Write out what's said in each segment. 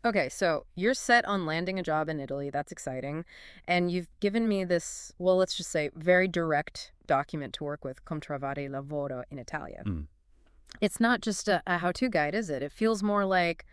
Okay, so you're set on landing a job in Italy. That's exciting. And you've given me this, well, let's just say, very direct document to work with, Come trovare lavoro in Italia. Mm. It's not just a how-to guide, is it? It feels more like,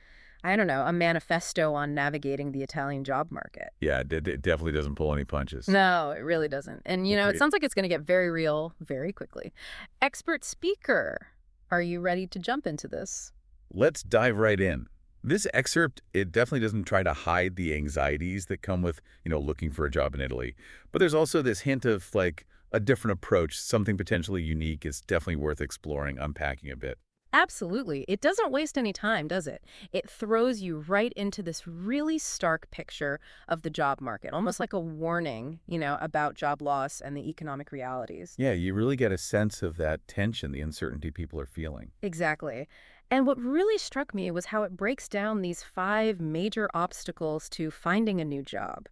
I don't know, a manifesto on navigating the Italian job market. Yeah, it definitely doesn't pull any punches. No, it really doesn't. And, Well, it great. sounds like it's going to get very real very quickly. Expert speaker, are you ready to jump into this? Let's dive right in. This excerpt, it definitely doesn't try to hide the anxieties that come with, looking for a job in Italy. But there's also this hint of, like, a different approach, something potentially unique. It's definitely worth exploring, unpacking a bit. Absolutely. It doesn't waste any time, does it? It throws you right into this really stark picture of the job market, almost like a warning, about job loss and the economic realities. Yeah, you really get a sense of that tension, the uncertainty people are feeling. Exactly. And what really struck me was how it breaks down these 5 major obstacles to finding a new job.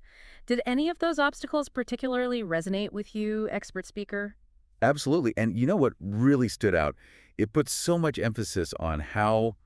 Did any of those obstacles particularly resonate with you, expert speaker? Absolutely. And you know what really stood out? It puts so much emphasis on how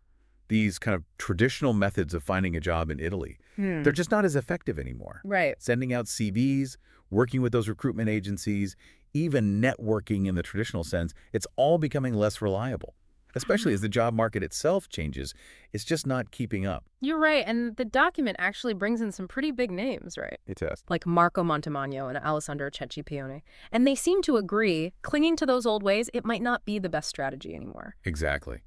these kind of traditional methods of finding a job in Italy, they're Hmm. just not as effective anymore. Right. Sending out CVs, working with those recruitment agencies, even networking in the traditional sense, it's all becoming less reliable, especially as the job market itself changes. It's just not keeping up. You're right. And the document actually brings in some pretty big names, right? It does. Like Marco Montemagno and Alessandro Cecchi-Pione. And they seem to agree, clinging to those old ways, it might not be the best strategy anymore. Exactly.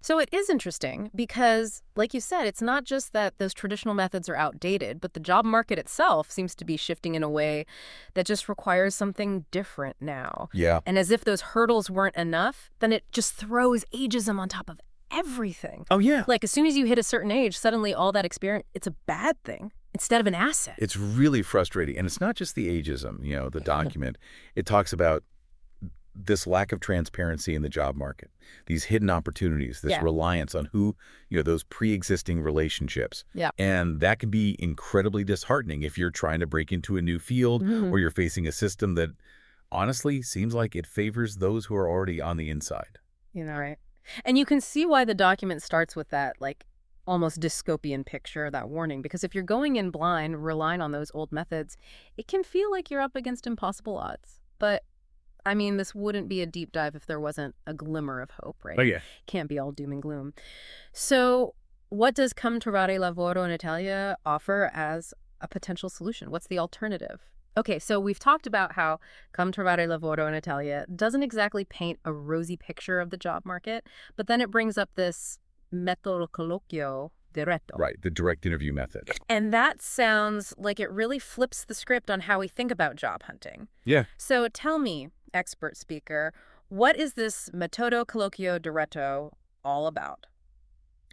So it is interesting because, like you said, it's not just that those traditional methods are outdated, but the job market itself seems to be shifting in a way that just requires something different now. Yeah. And as if those hurdles weren't enough, then it just throws ageism on top of everything. Oh, yeah. Like as soon as you hit a certain age, suddenly all that experience, it's a bad thing instead of an asset. It's really frustrating. And it's not just the ageism, the document. It talks about this lack of transparency in the job market, these hidden opportunities, this Yeah. reliance on who, those pre-existing relationships. Yeah. And that can be incredibly disheartening if you're trying to break into a new field Mhm. or you're facing a system that honestly seems like it favors those who are already on the inside. Right. And you can see why the document starts with that, like, almost dystopian picture, that warning, because if you're going in blind, relying on those old methods, it can feel like you're up against impossible odds. But, I mean, this wouldn't be a deep dive if there wasn't a glimmer of hope, right? Oh, yeah. Can't be all doom and gloom. So, what does Come trovare lavoro in Italia offer as a potential solution? What's the alternative? Okay, so we've talked about how Come trovare lavoro in Italia doesn't exactly paint a rosy picture of the job market, but then it brings up this metodo colloquio diretto. Right. The direct interview method. And that sounds like it really flips the script on how we think about job hunting. Yeah. So tell me, expert speaker, what is this metodo colloquio diretto all about?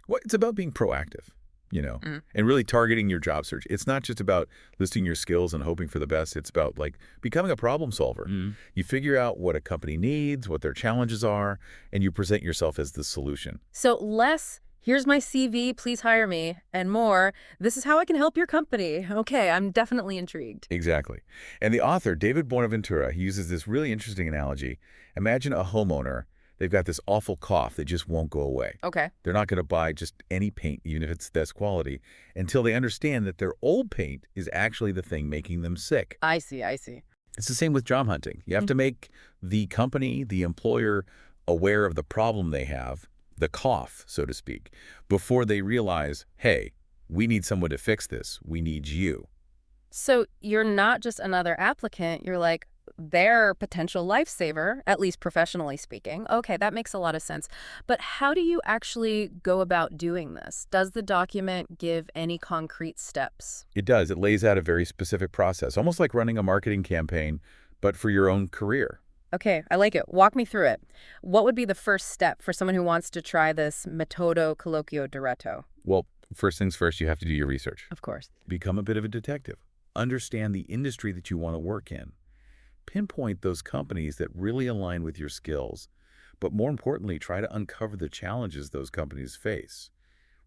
Well, it's about being proactive, Mm. and really targeting your job search. It's not just about listing your skills and hoping for the best. It's about, like, becoming a problem solver. You figure out what a company needs, what their challenges are, and you present yourself as the solution. So less, here's my CV, please hire me, and more, this is how I can help your company. Okay, I'm definitely intrigued. Exactly. And the author, David Bonaventura, he uses this really interesting analogy. Imagine a homeowner. They've got this awful cough that just won't go away. Okay. They're not going to buy just any paint, even if it's the best quality, until they understand that their old paint is actually the thing making them sick. I see, I see. It's the same with job hunting. You have to make the company, the employer, aware of the problem they have, the cough, so to speak, before they realize, hey, we need someone to fix this. We need you. So you're not just another applicant, you're like their potential lifesaver, at least professionally speaking. Okay, that makes a lot of sense. But how do you actually go about doing this? Does the document give any concrete steps? It does. It lays out a very specific process, almost like running a marketing campaign, but for your own career. Okay, I like it. Walk me through it. What would be the first step for someone who wants to try this metodo colloquio diretto? Well, first things first, you have to do your research. Of course. Become a bit of a detective. Understand the industry that you want to work in. Pinpoint those companies that really align with your skills. But more importantly, try to uncover the challenges those companies face.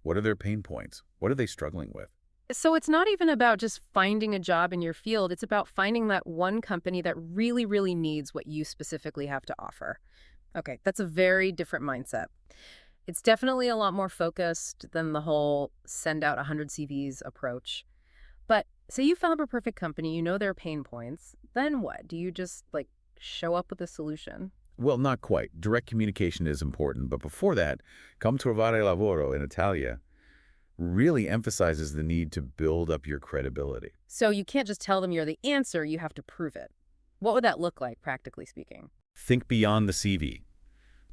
What are their pain points? What are they struggling with? So it's not even about just finding a job in your field. It's about finding that one company that really, really needs what you specifically have to offer. Okay, that's a very different mindset. It's definitely a lot more focused than the whole send out 100 CVs approach. But say you found a perfect company, you know their pain points, then what? Do you just, like, show up with a solution? Well, not quite. Direct communication is important, but before that, Come trovare lavoro in Italia really emphasizes the need to build up your credibility. So you can't just tell them you're the answer, you have to prove it. What would that look like, practically speaking? Think beyond the CV.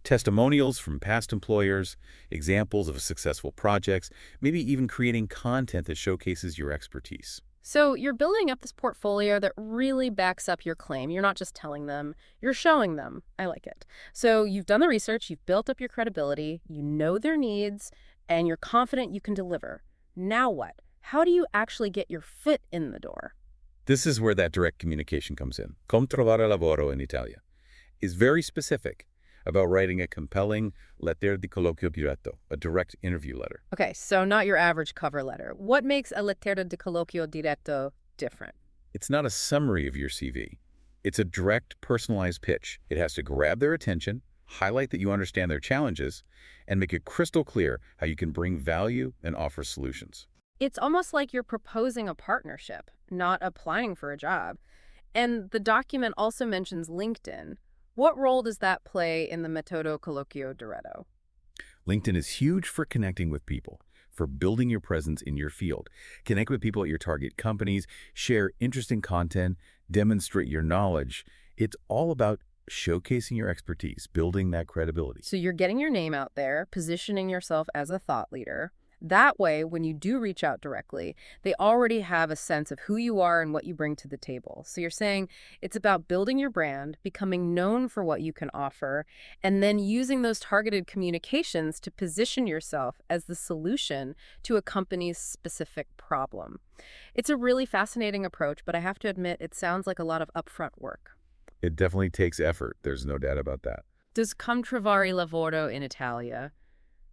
Testimonials from past employers, examples of successful projects, maybe even creating content that showcases your expertise. So you're building up this portfolio that really backs up your claim. You're not just telling them, you're showing them. I like it. So you've done the research, you've built up your credibility, you know their needs, and you're confident you can deliver. Now what? How do you actually get your foot in the door? This is where that direct communication comes in. Come trovare lavoro in Italia is very specific about writing a compelling lettera di colloquio diretto, a direct interview letter. Okay, so not your average cover letter. What makes a lettera di colloquio diretto different? It's not a summary of your CV. It's a direct, personalized pitch. It has to grab their attention, highlight that you understand their challenges, and make it crystal clear how you can bring value and offer solutions. It's almost like you're proposing a partnership, not applying for a job. And the document also mentions LinkedIn. What role does that play in the Metodo Colloquio Diretto? LinkedIn is huge for connecting with people, for building your presence in your field. Connect with people at your target companies, share interesting content, demonstrate your knowledge. It's all about showcasing your expertise, building that credibility. So you're getting your name out there, positioning yourself as a thought leader. That way, when you do reach out directly, they already have a sense of who you are and what you bring to the table. So you're saying it's about building your brand, becoming known for what you can offer, and then using those targeted communications to position yourself as the solution to a company's specific problem. It's a really fascinating approach, but I have to admit it sounds like a lot of upfront work. It definitely takes effort. There's no doubt about that. Does Come trovare lavoro in Italia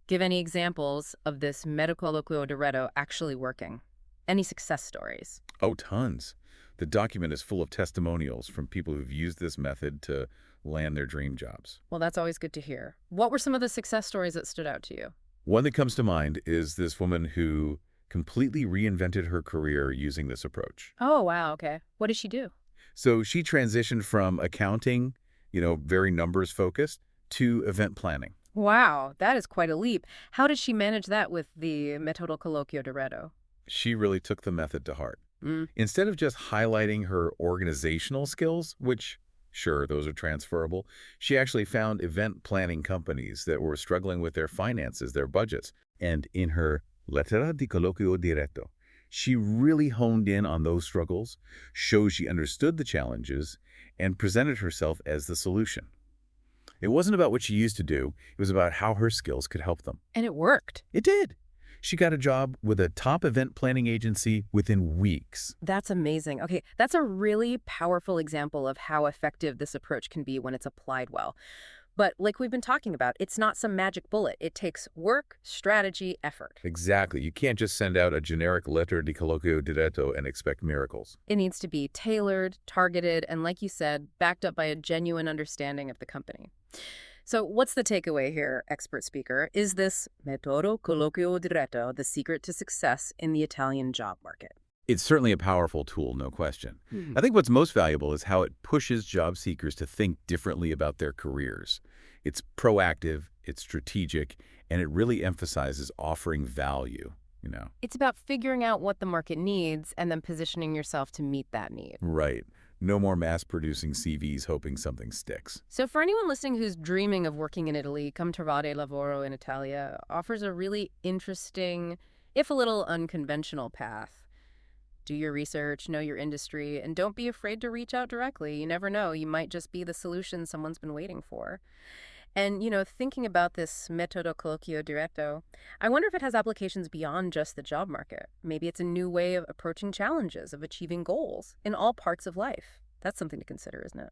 give any examples of this medico colloquio diretto actually working? Any success stories? Oh, tons. The document is full of testimonials from people who've used this method to land their dream jobs. Well, that's always good to hear. What were some of the success stories that stood out to you? One that comes to mind is this woman who completely reinvented her career using this approach. Oh, wow. Okay. What did she do? So she transitioned from accounting, very numbers focused, to event planning. Wow, that is quite a leap. How did she manage that with the metodo colloquio diretto? She really took the method to heart. Mm. Instead of just highlighting her organizational skills, which, sure, those are transferable, she actually found event planning companies that were struggling with their finances, their budgets. And in her lettera di colloquio diretto, she really honed in on those struggles, showed she understood the challenges, and presented herself as the solution. It wasn't about what she used to do. It was about how her skills could help them. And it worked. It did. She got a job with a top event planning agency within weeks. That's amazing. Okay, that's a really powerful example of how effective this approach can be when it's applied well. But like we've been talking about, it's not some magic bullet. It takes work, strategy, effort. Exactly. You can't just send out a generic lettera di colloquio diretto and expect miracles. It needs to be tailored, targeted, and like you said, backed up by a genuine understanding of the company. So what's the takeaway here, expert speaker? Is this metodo colloquio diretto the secret to success in the Italian job market? It's certainly a powerful tool, no question. Hmm. I think what's most valuable is how it pushes job seekers to think differently about their careers. It's proactive, it's strategic, and it really emphasizes offering value. It's about figuring out what the market needs and then positioning yourself to meet that need. Right. No more mass-producing CVs hoping something sticks. So for anyone listening who's dreaming of working in Italy, Come trovare lavoro in Italia offers a really interesting, if a little unconventional path. Do your research, know your industry, and don't be afraid to reach out directly. You never know, you might just be the solution someone's been waiting for. And, thinking about this metodo colloquio diretto, I wonder if it has applications beyond just the job market. Maybe it's a new way of approaching challenges, of achieving goals in all parts of life. That's something to consider, isn't it?